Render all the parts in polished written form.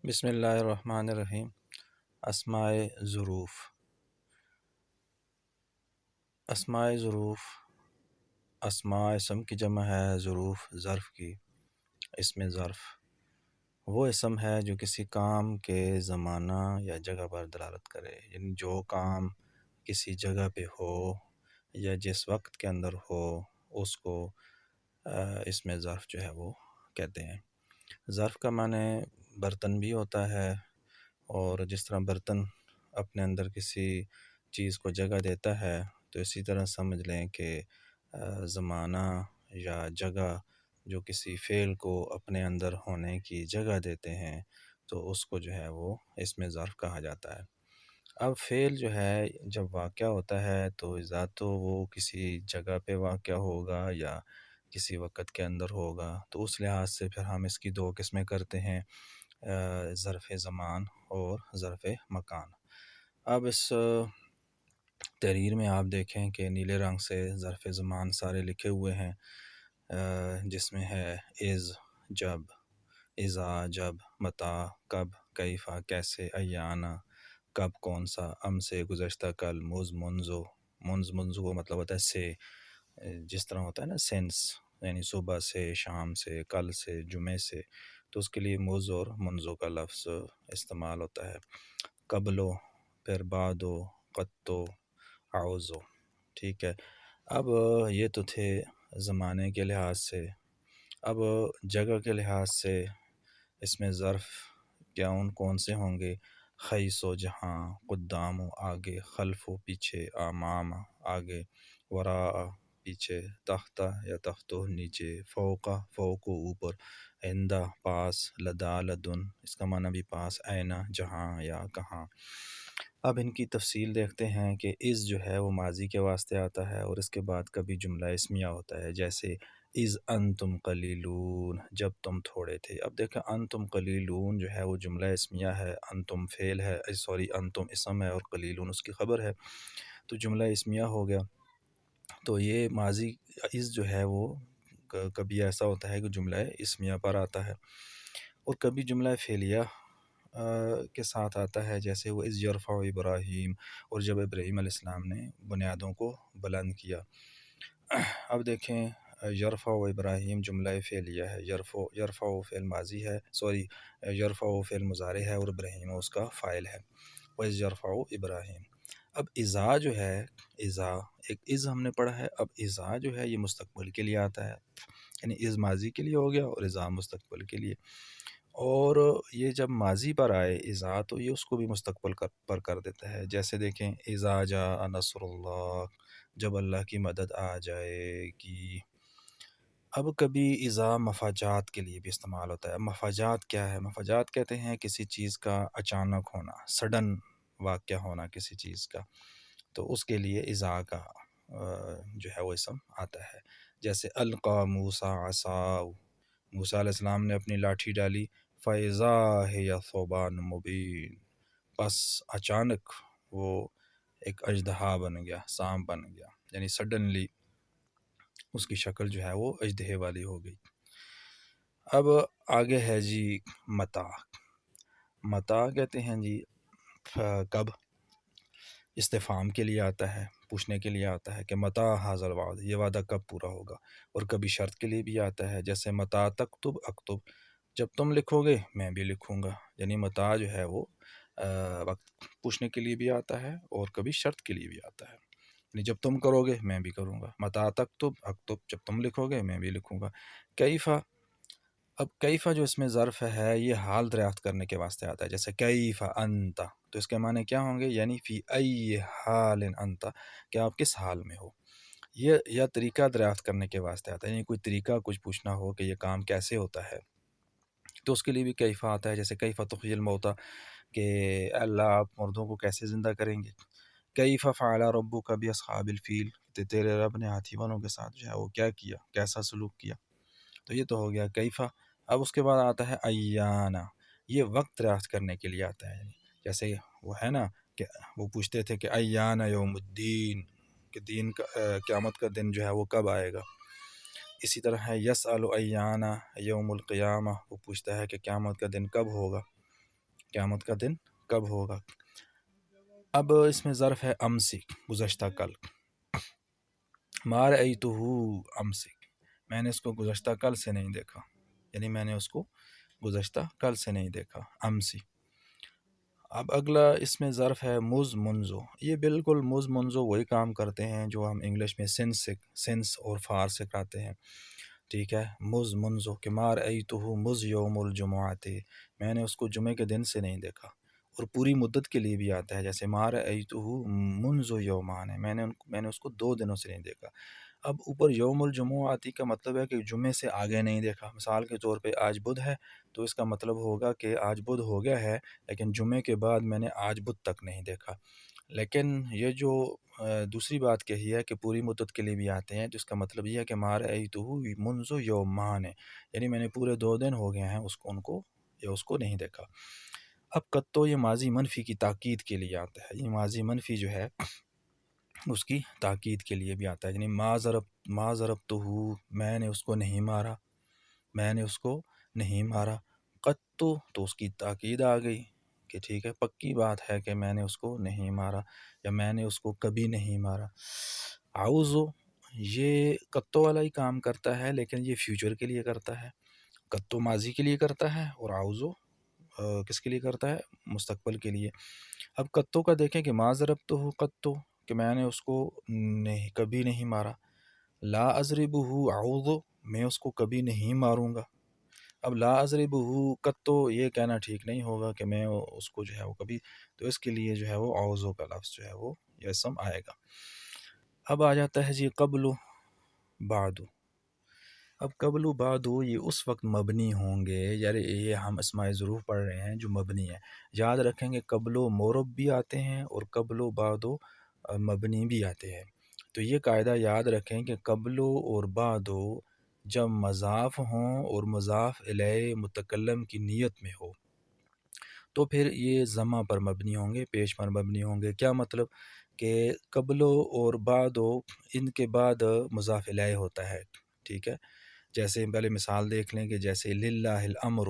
بسم اللہ الرحمن الرحیم۔ اسماء ظروف۔ اسماء ظروف، اسماء اسم کی جمع ہے، ظروف ظرف کی۔ اسم ظرف وہ اسم ہے جو کسی کام کے زمانہ یا جگہ پر دلالت کرے، یعنی جو کام کسی جگہ پہ ہو یا جس وقت کے اندر ہو اس کو اسم ظرف جو ہے وہ کہتے ہیں۔ ظرف کا معنی برتن بھی ہوتا ہے، اور جس طرح برتن اپنے اندر کسی چیز کو جگہ دیتا ہے تو اسی طرح سمجھ لیں کہ زمانہ یا جگہ جو کسی فعل کو اپنے اندر ہونے کی جگہ دیتے ہیں تو اس کو جو ہے وہ اسم ظرف کہا جاتا ہے۔ اب فعل جو ہے جب واقع ہوتا ہے تو اذا تو وہ کسی جگہ پہ واقع ہوگا یا کسی وقت کے اندر ہوگا، تو اس لحاظ سے پھر ہم اس کی دو قسمیں کرتے ہیں، ظرف زمان اور ظرف مکان۔ اب اس تحریر میں آپ دیکھیں کہ نیلے رنگ سے ظرف زمان سارے لکھے ہوئے ہیں، جس میں ہے از، جب، اذا، جب، متی، کب، کیفا، کیسے، ایانا، کب، کون سا، ام سے گزشتہ کل، مز، منذ، منذ کو مطلب ہوتا ہے سے، جس طرح ہوتا ہے نا سینس، یعنی صبح سے، شام سے، کل سے، جمعے سے، تو اس کے لیے مز اور منذ کا لفظ استعمال ہوتا ہے۔ قبلو، پھر بعدو، قطو، اعوذو، ٹھیک ہے۔ اب یہ تو تھے زمانے کے لحاظ سے۔ اب جگہ کے لحاظ سے اس میں ظرف کیا کون سے ہوں گے؟ خیس و جہاں، قدام و آگے، خلف و پیچھے، امام آگے، وراء پیچھے، تحت یا تحت نیچے، فوقہ فوق اوپر، عندہ پاس، لدا لدن اس کا معنی بھی پاس، اینا جہاں یا کہاں۔ اب ان کی تفصیل دیکھتے ہیں کہ از جو ہے وہ ماضی کے واسطے آتا ہے، اور اس کے بعد کبھی جملہ اسمیہ ہوتا ہے، جیسے از انتم قلیلون، جب تم تھوڑے تھے۔ اب دیکھیں انتم قلیلون جو ہے وہ جملہ اسمیہ ہے، انتم فعل ہے، انتم اسم ہے اور قلیلون اس کی خبر ہے، تو جملہ اسمیہ ہو گیا۔ تو یہ ماضی از جو ہے وہ کبھی ایسا ہوتا ہے کہ جملہ اسمیہ پر آتا ہے، اور کبھی جملہ فعلیہ کے ساتھ آتا ہے، جیسے وہ از یرفع ابراہیم، اور جب ابراہیم علیہ السلام نے بنیادوں کو بلند کیا۔ اب دیکھیں یرفع ابراہیم جملہ فعلیہ ہے، یرفع فعل ماضی ہے، یرفع فعل مضارع ہے، اور ابراہیم اس کا فاعل ہے، وَإِذْ يَرْفَعُ ابراہیم۔ اب اذا جو ہے، اذا ایک از ہم نے پڑھا ہے، اب اذا جو ہے یہ مستقبل کے لیے آتا ہے، یعنی از ماضی کے لیے ہو گیا اور اذا مستقبل کے لیے، اور یہ جب ماضی پر آئے اذا تو یہ اس کو بھی مستقبل پر کر دیتا ہے، جیسے دیکھیں اذا جاء نصر اللہ، جب اللہ کی مدد آ جائے گی۔ اب کبھی اذا مفاجات کے لیے بھی استعمال ہوتا ہے۔ مفاجات کیا ہے؟ مفاجات کہتے ہیں کسی چیز کا اچانک ہونا، سڈن واقع ہونا کسی چیز کا، تو اس کے لیے اذا کا جو ہے وہ اسم آتا ہے، جیسے القا موسیٰ عصاہ، موسیٰ علیہ السلام نے اپنی لاٹھی ڈالی، فَإِذَا هِيَ ثُعْبَانٌ مُبِينٌ، بس اچانک وہ ایک اژدہا بن گیا، سانپ بن گیا، یعنی سڈنلی اس کی شکل جو ہے وہ اژدہے والی ہو گئی۔ اب آگے ہے جی متا۔ متا کہتے ہیں جی کب، استفہام کے لیے آتا ہے، پوچھنے کے لیے آتا ہے کہ متا ھذا الوعد، یہ وعدہ کب پورا ہوگا، اور کبھی شرط کے لیے بھی آتا ہے، جیسے متا تکتب اکتب، جب تم لکھو گے میں بھی لکھوں گا، یعنی متا جو ہے وہ وقت پوچھنے کے لیے بھی آتا ہے اور کبھی شرط کے لیے بھی آتا ہے، یعنی جب تم کرو گے میں بھی کروں گا، متا تکتب اکتب، جب تم لکھو گے میں بھی لکھوں گا۔ کیفا، اب کیفا جو اس میں ظرف ہے یہ حال دریافت کرنے کے واسطے آتا ہے، جیسے کیفا انت، تو اس کے معنی کیا ہوں گے؟ یعنی فی ای حال انت، کہ آپ کس حال میں ہو، یہ طریقہ دریافت کرنے کے واسطے آتا ہے، یعنی کوئی طریقہ کچھ پوچھنا ہو کہ یہ کام کیسے ہوتا ہے تو اس کے لیے بھی کیفا آتا ہے، جیسے کیفا تحیی الموتیٰ، کہ اللہ آپ مردوں کو کیسے زندہ کریں گے۔ کیفا فعل ربک باصحاب الفیل، کہ تیرے رب نے ہاتھی والوں کے ساتھ جو ہے وہ کیا کیا، کیسا سلوک کیا، تو یہ تو ہو گیا کیفا۔ اب اس کے بعد آتا ہے ایانا، یہ وقت دریافت کرنے کے لیے آتا ہے، جیسے وہ ہے نا کہ وہ پوچھتے تھے کہ ایانا یوم الدین، کہ دین کا قیامت کا دن جو ہے وہ کب آئے گا۔ اسی طرح ہے یسأل ایانا یوم القیامہ، وہ پوچھتا ہے کہ قیامت کا دن کب ہوگا۔ قیامت کا دن کب ہوگا. اب اس میں ظرف ہے امسی، گزشتہ کل. ما رأیتہ امسی، میں نے اس کو گزشتہ کل سے نہیں دیکھا، یعنی میں نے اس کو گزشتہ کل سے نہیں دیکھا، امسی. اب اگلا اس میں ظرف ہے مز منزو. یہ بالکل مز منزو وہی کام کرتے ہیں جو ہم انگلش میں سنس اور فار سے کراتے ہیں. ٹھیک ہے، مز منزو کہ ما رأیتہ مز یوم الجمعۃ، میں نے اس کو جمعے کے دن سے نہیں دیکھا. اور پوری مدت کے لیے بھی آتا ہے، جیسے ما رأیتہ منذ یومان ہے، میں نے اس کو 2 دنوں سے نہیں دیکھا. اب اوپر یوم الجمعہ آتی کا مطلب ہے کہ جمعے سے آگے نہیں دیکھا. مثال کے طور پہ آج بدھ ہے تو اس کا مطلب ہوگا کہ آج بدھ ہو گیا ہے، لیکن جمعے کے بعد میں نے آج بدھ تک نہیں دیکھا. لیکن یہ جو دوسری بات کہی ہے کہ پوری مدت کے لیے بھی آتے ہیں، تو اس کا مطلب یہ ہے کہ ما رأیتہ منذ یومان ہے، یعنی میں نے پورے 2 دن ہو گئے ہیں اس کو نہیں دیکھا. اب قطو یہ ماضی منفی کی تاکید کے لیے آتا ہے. یہ ماضی منفی جو ہے اس کی تاکید کے لیے بھی آتا ہے، یعنی ما ضربتہ، میں نے اس کو نہیں مارا، میں نے اس کو نہیں مارا. قطو تو اس کی تاکید آ گئی کہ ٹھیک ہے، پکی بات ہے کہ میں نے اس کو نہیں مارا یا میں نے اس کو کبھی نہیں مارا. اعوذ، یہ قطو والا ہی کام کرتا ہے لیکن یہ فیوچر کے لیے کرتا ہے. قطو ماضی کے لیے کرتا ہے اور اعوذ کس کے لیے کرتا ہے؟ مستقبل کے لیے. اب قطو کا دیکھیں کہ ما ضربتہ قطو، کہ میں نے اس کو نہیں کبھی نہیں مارا. لا اضربہ اعوذ، میں اس کو کبھی نہیں ماروں گا. اب لا اضربہ قطو یہ کہنا ٹھیک نہیں ہوگا کہ میں اس کو جو ہے وہ کبھی، تو اس کے لیے جو ہے وہ اعوذ کا لفظ جو ہے وہ یہ اسم آئے گا. اب آ جاتا ہے جی قبل بعد. اب قبل و بعد یہ اس وقت مبنی ہوں گے، یعنی یہ ہم اسماء ظروف پڑھ رہے ہیں جو مبنی ہیں. یاد رکھیں گے قبل و مورب بھی آتے ہیں اور قبل و بعد و مبنی بھی آتے ہیں. تو یہ قاعدہ یاد رکھیں کہ قبل و اور بعد و جب مضاف ہوں اور مضاف الیہ متکلم کی نیت میں ہو تو پھر یہ ضمہ پر مبنی ہوں گے، پیش پر مبنی ہوں گے. کیا مطلب کہ قبل و اور بعد و ان کے بعد مضاف الیہ ہوتا ہے. ٹھیک ہے، جیسے پہلے مثال دیکھ لیں کہ جیسے للہ الامر،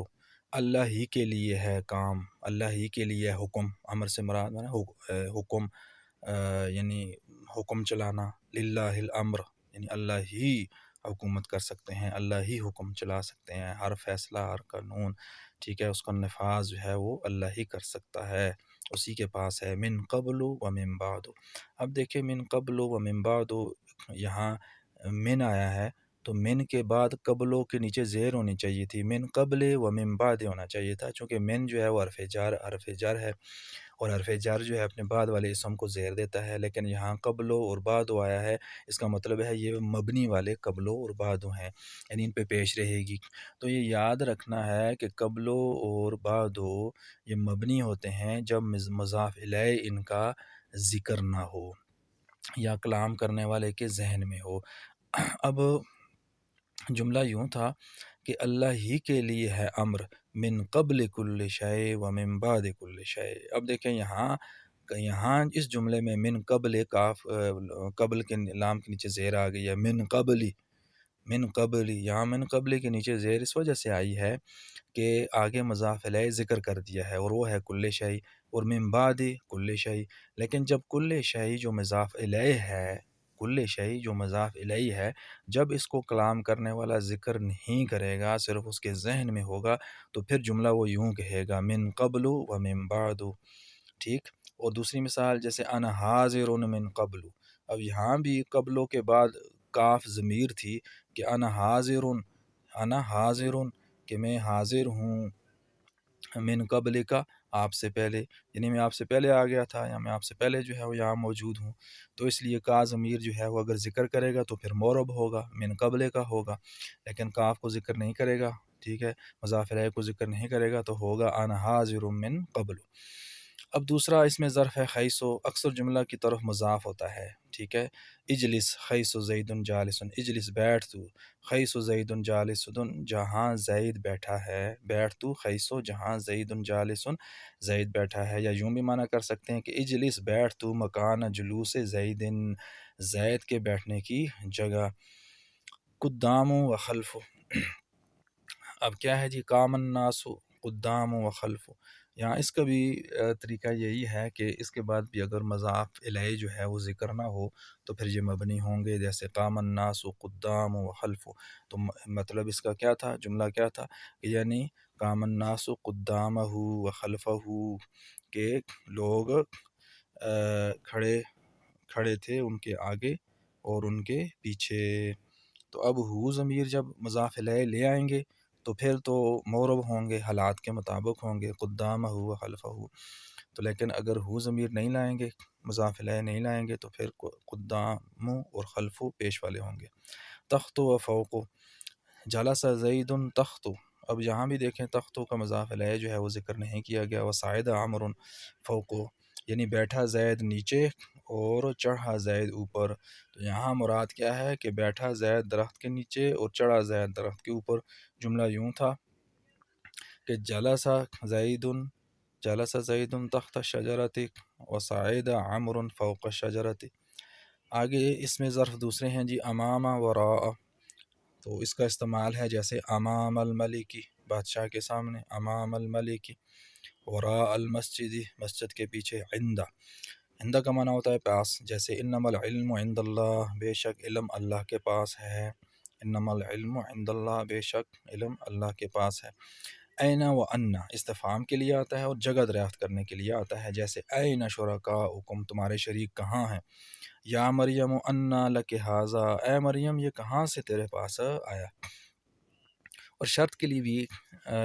اللہ ہی کے لیے ہے کام، اللہ ہی کے لیے حکم. امر سے مراد ہے حکم، یعنی حکم چلانا. للہ الامر یعنی اللہ ہی حکومت کر سکتے ہیں، اللہ ہی حکم چلا سکتے ہیں، ہر فیصلہ ہر قانون ٹھیک ہے اس کا نفاذ جو ہے وہ اللہ ہی کر سکتا ہے، اسی کے پاس ہے. من قبل و من بعد. اب دیکھیں من قبل و من بعد، یہاں من آیا ہے تو من کے بعد قبلوں کے نیچے زیر ہونی چاہیے تھی، من قبل و من بعد ہونا چاہیے تھا، چونکہ من جو ہے وہ حرف جر ہے اور حرف جر جو ہے اپنے بعد والے اسم کو زیر دیتا ہے. لیکن یہاں قبلو اور بعدو آیا ہے، اس کا مطلب ہے یہ مبنی والے قبلو اور بعدو ہیں، یعنی ان پہ پیش رہے گی. تو یہ یاد رکھنا ہے کہ قبلو اور بعدو یہ مبنی ہوتے ہیں جب مضاف الیہ ان کا ذکر نہ ہو یا کلام کرنے والے کے ذہن میں ہو. اب جملہ یوں تھا کہ اللہ ہی کے لیے ہے امر، من قبل کل شے و من بعد کل شے. اب دیکھیں یہاں اس جملے میں من قبل کاف قبل کے لام کے نیچے زیر آ گئی ہے. من قبل یہاں من قبل کے نیچے زیر اس وجہ سے آئی ہے کہ آگے مضاف الیہ ذکر کر دیا ہے اور وہ ہے کل شے، اور من بعد کل شے. لیکن جب کل شے جو مضاف الیہ ہے، کل شے جو مضاف الیہ ہے، جب اس کو کلام کرنے والا ذکر نہیں کرے گا، صرف اس کے ذہن میں ہوگا، تو پھر جملہ وہ یوں کہے گا من قبل و من بعد. ٹھیک. اور دوسری مثال جیسے انا حاضر من قبل. اب یہاں بھی قبلوں کے بعد کاف ضمیر تھی کہ انا حاضر کہ میں حاضر ہوں من قبل کا آپ سے پہلے، یعنی میں آپ سے پہلے آ گیا تھا یا میں آپ سے پہلے جو ہے وہ یہاں موجود ہوں. تو اس لیے کا ضمیر جو ہے وہ اگر ذکر کرے گا تو پھر مورب ہوگا، من قبل کا ہوگا. لیکن کاف کو ذکر نہیں کرے گا، ٹھیک ہے، مضاف الیہ کو ذکر نہیں کرے گا تو ہوگا انا حاضر من قبل. اب دوسرا اس میں ظرف ہے خیسو، اکثر جملہ کی طرف مضاف ہوتا ہے. ٹھیک ہے، اجلس خیس زید جالس، اجلس بیٹھ تو، خیس زید جالس جہاں زید بیٹھا ہے، بیٹھ تو خیسو جہاں زید جالس زید بیٹھا ہے. یا یوں بھی معنی کر سکتے ہیں کہ اجلس بیٹھ تو مکان جلوس زید، زید کے بیٹھنے کی جگہ. قدام و خلف. اب کیا ہے جی قام الناس قدام و خلف. یہاں اس کا بھی طریقہ یہی ہے کہ اس کے بعد بھی اگر مضاف الیہ جو ہے وہ ذکر نہ ہو تو پھر یہ مبنی ہوں گے، جیسے قام الناس قدام و خلف. تو مطلب اس کا کیا تھا، جملہ کیا تھا، یعنی قام الناس قدامہ و خلفہ، کہ لوگ کھڑے تھے ان کے آگے اور ان کے پیچھے. تو اب ہو ضمیر جب مضاف الیہ لے آئیں گے تو پھر تو مورب ہوں گے، حالات کے مطابق ہوں گے، قدامہ و خلفہ. تو لیکن اگر ہو ضمیر نہیں لائیں گے، مضاف الیہ نہیں لائیں گے تو پھر قدام اور خلف پیش والے ہوں گے. تخت و فوق، جلس زید تخت. اب یہاں بھی دیکھیں تختوں کا مضاف الیہ جو ہے وہ ذکر نہیں کیا گیا. وصعد عمرو فوق، یعنی بیٹھا زید نیچے اور چڑھا زید اوپر. تو یہاں مراد کیا ہے کہ بیٹھا زید درخت کے نیچے اور چڑھا زید درخت کے اوپر. جملہ یوں تھا کہ جلس زید تحت الشجرۃ وصعد عمرو فوق الشجرۃ. آگے اس میں ظرف دوسرے ہیں جی، امام وراء. تو اس کا استعمال ہے جیسے امام الملک، بادشاہ کے سامنے، امام الملک. وراء المسجد، مسجد کے پیچھے. عندہ کا معنی ہوتا ہے پاس، جیسے انما العلم عند اللہ، بے شک علم اللہ کے پاس ہے. انما العلم عند اللہ، بے شک علم اللہ کے پاس ہے. این و انا استفہام کے لیے آتا ہے اور جگہ دریافت کرنے کے لیے آتا ہے، جیسے این شرکاؤکم، تمہارے شریک کہاں ہیں. یا مریم انا لک ھذا، اے مریم یہ کہاں سے تیرے پاس آیا. اور شرط کے لیے بھی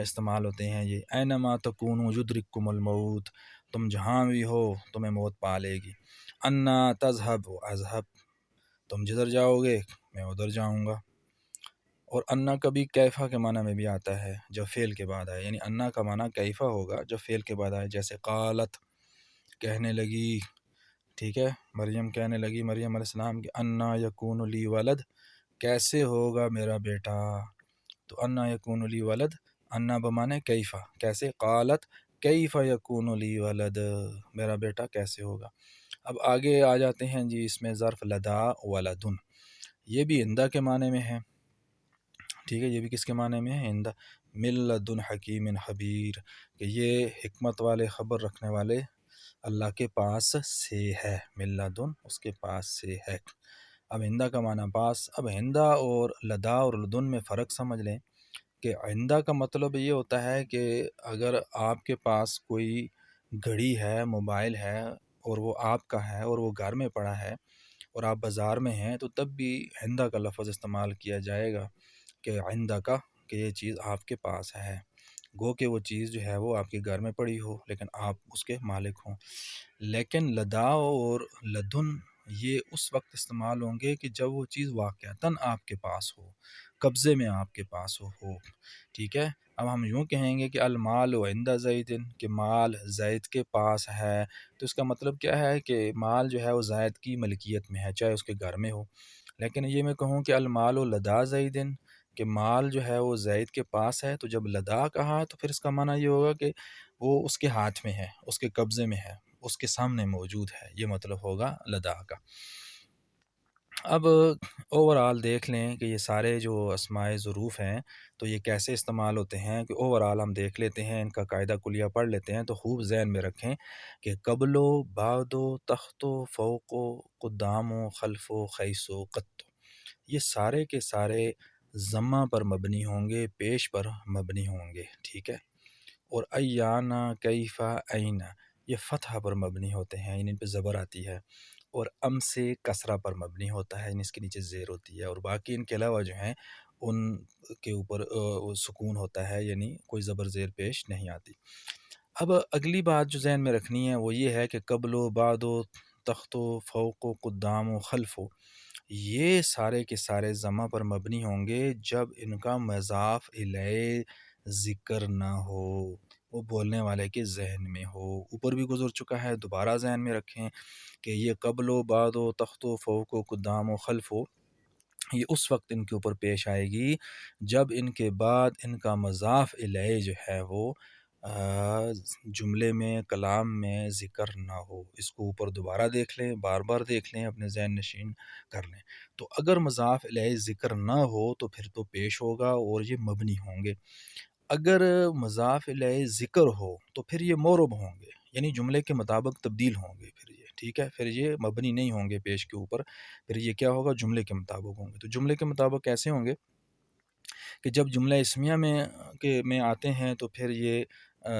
استعمال ہوتے ہیں یہ، اینما تکونوا یدرککم الموت، تم جہاں بھی ہو تمہیں موت پا لے گی. انا تذهب اذهب، تم جدھر جاؤ گے میں ادھر جاؤں گا. اور انا کبھی کیفا کے معنی میں بھی آتا ہے جب فعل کے بعد آئے، یعنی انا کا معنی کیفا ہوگا جب فعل کے بعد آئے، جیسے قالت کہنے لگی، ٹھیک ہے، مریم کہنے لگی، مریم علیہ السلام کہ انا یکون لی ولد، کیسے ہوگا میرا بیٹا. تو انا یکون لی ولد، انا بمانے کیفا، کیسے. قالت کیفا یکون لی ولد، میرا بیٹا کیسے ہوگا. اب آگے آ جاتے ہیں جی، اس میں ظرف لدا ولدن، یہ بھی عندہ کے معنی میں ہے. ٹھیک ہے، یہ بھی کس کے معنی میں ہے، عندہ. من لدن حکیم خبیر، کہ یہ حکمت والے خبر رکھنے والے اللہ کے پاس سے ہے. من لدن اس کے پاس سے ہے. اب عندہ کا معنی پاس. اب عندہ اور لدا اور لدن میں فرق سمجھ لیں کہ عندہ کا مطلب یہ ہوتا ہے کہ اگر آپ کے پاس کوئی گھڑی ہے، موبائل ہے، اور وہ آپ کا ہے اور وہ گھر میں پڑا ہے اور آپ بازار میں ہیں، تو تب بھی عندہ کا لفظ استعمال کیا جائے گا کہ عندہ کا، کہ یہ چیز آپ کے پاس ہے، گو کہ وہ چیز جو ہے وہ آپ کے گھر میں پڑی ہو لیکن آپ اس کے مالک ہوں. لیکن لدا اور لدن یہ اس وقت استعمال ہوں گے کہ جب وہ چیز واقعتاً آپ کے پاس ہو، قبضے میں آپ کے پاس ہو. ٹھیک ہے. اب ہم یوں کہیں گے کہ المال عند زید، کہ مال زید کے پاس ہے، تو اس کا مطلب کیا ہے کہ مال جو ہے وہ زید کی ملکیت میں ہے، چاہے اس کے گھر میں ہو. لیکن یہ میں کہوں کہ المال لدا زید، کہ مال جو ہے وہ زید کے پاس ہے، تو جب لدا کہا تو پھر اس کا معنی یہ ہوگا کہ وہ اس کے ہاتھ میں ہے، اس کے قبضے میں ہے، اس کے سامنے موجود ہے، یہ مطلب ہوگا لدا کا. اب اوورآل دیکھ لیں کہ یہ سارے جو اسماء ظروف ہیں تو یہ کیسے استعمال ہوتے ہیں، کہ اوورآل ہم دیکھ لیتے ہیں، ان کا قاعدہ کلیہ پڑھ لیتے ہیں. تو خوب ذہن میں رکھیں کہ قبل و بعد و تخت و فوق و قدام و خلف و خیس و قط، یہ سارے کے سارے ضمہ پر مبنی ہوں گے، پیش پر مبنی ہوں گے. ٹھیک ہے. اور ایانا کیفا اینا یہ فتح پر مبنی ہوتے ہیں، ان پہ زبر آتی ہے. اور ام سے کسرہ پر مبنی ہوتا ہے، اس کے نیچے زیر ہوتی ہے. اور باقی ان کے علاوہ جو ہیں ان کے اوپر سکون ہوتا ہے، یعنی کوئی زبر زیر پیش نہیں آتی. اب اگلی بات جو ذہن میں رکھنی ہے وہ یہ ہے کہ قبل و بعد و تخت و فوق و قدام و خلف و، یہ سارے کے سارے ضمہ پر مبنی ہوں گے جب ان کا مضاف الیہ ذکر نہ ہو، وہ بولنے والے کے ذہن میں ہو. اوپر بھی گزر چکا ہے، دوبارہ ذہن میں رکھیں کہ یہ قبل و بعد و تخت و فوق و قدام و خلف و، یہ اس وقت ان کے اوپر پیش آئے گی جب ان کے بعد ان کا مضاف الیہ جو ہے وہ جملے میں، کلام میں ذکر نہ ہو. اس کو اوپر دوبارہ دیکھ لیں، بار بار دیکھ لیں، اپنے ذہن نشین کر لیں. تو اگر مضاف الیہ ذکر نہ ہو تو پھر تو پیش ہوگا اور یہ مبنی ہوں گے. اگر مضاف الیہ ذکر ہو تو پھر یہ مورب ہوں گے، یعنی جملے کے مطابق تبدیل ہوں گے، پھر یہ ٹھیک ہے، پھر یہ مبنی نہیں ہوں گے پیش کے اوپر، پھر یہ کیا ہوگا، جملے کے مطابق ہوں گے۔ تو جملے کے مطابق کیسے ہوں گے کہ جب جملہ اسمیہ میں آتے ہیں تو پھر یہ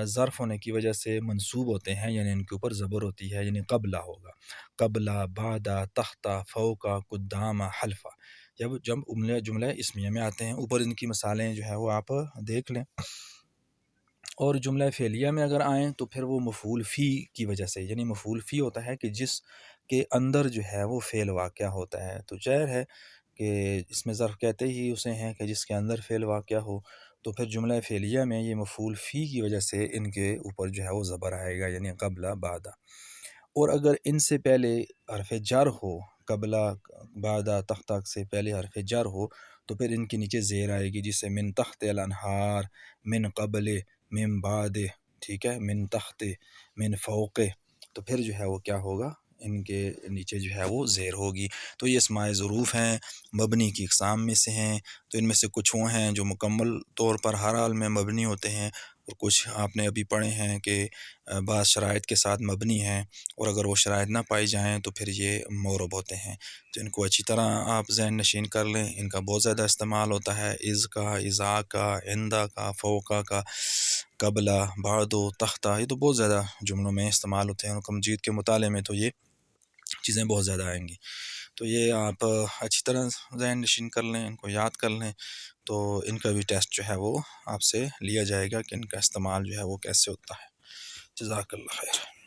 ظرف ہونے کی وجہ سے منصوب ہوتے ہیں، یعنی ان کے اوپر زبر ہوتی ہے، یعنی قبلہ ہوگا، قبلہ، بعدہ، تحتہ، فوقہ، قدامہ، حلفہ۔ جب جملہ اسمیہ میں آتے ہیں، اوپر ان کی مثالیں جو ہے وہ آپ دیکھ لیں۔ اور جملہ فعلیہ میں اگر آئیں تو پھر وہ مفعول فی کی وجہ سے، یعنی مفعول فی ہوتا ہے کہ جس کے اندر جو ہے وہ فعل واقع ہوتا ہے، تو ظاہر ہے کہ اس میں ظرف کہتے ہی اسے ہیں کہ جس کے اندر فعل واقع ہو، تو پھر جملہ فعلیہ میں یہ مفعول فی کی وجہ سے ان کے اوپر جو ہے وہ زبر آئے گا، یعنی قبلہ، بعدہ۔ اور اگر ان سے پہلے حرف جر ہو، قبلہ، بعدہ، تحتہ سے پہلے حرف جر ہو، تو پھر ان کے نیچے زیر آئے گی، جسے من تحت الانہار، من قبل، من بعد، ٹھیک ہے، من تحت، من فوق، تو پھر جو ہے وہ کیا ہوگا، ان کے نیچے جو ہے وہ زیر ہوگی۔ تو یہ اسماء ظروف ہیں، مبنی کی اقسام میں سے ہیں۔ تو ان میں سے کچھ وہ ہیں جو مکمل طور پر ہر حال میں مبنی ہوتے ہیں، اور کچھ آپ نے ابھی پڑھے ہیں کہ بعض شرائط کے ساتھ مبنی ہیں، اور اگر وہ شرائط نہ پائی جائیں تو پھر یہ مورب ہوتے ہیں۔ تو ان کو اچھی طرح آپ ذہن نشین کر لیں، ان کا بہت زیادہ استعمال ہوتا ہے، از کا، ازا کا، عندہ کا، فوقہ کا، قبلہ، بعد و تحتہ، یہ تو بہت زیادہ جملوں میں استعمال ہوتے ہیں، اور کمجید کے مطالعے میں تو یہ چیزیں بہت زیادہ آئیں گی۔ تو یہ آپ اچھی طرح ذہن نشین کر لیں، ان کو یاد کر لیں، تو ان کا بھی ٹیسٹ جو ہے وہ آپ سے لیا جائے گا کہ ان کا استعمال جو ہے وہ کیسے ہوتا ہے۔ جزاک اللہ خیر۔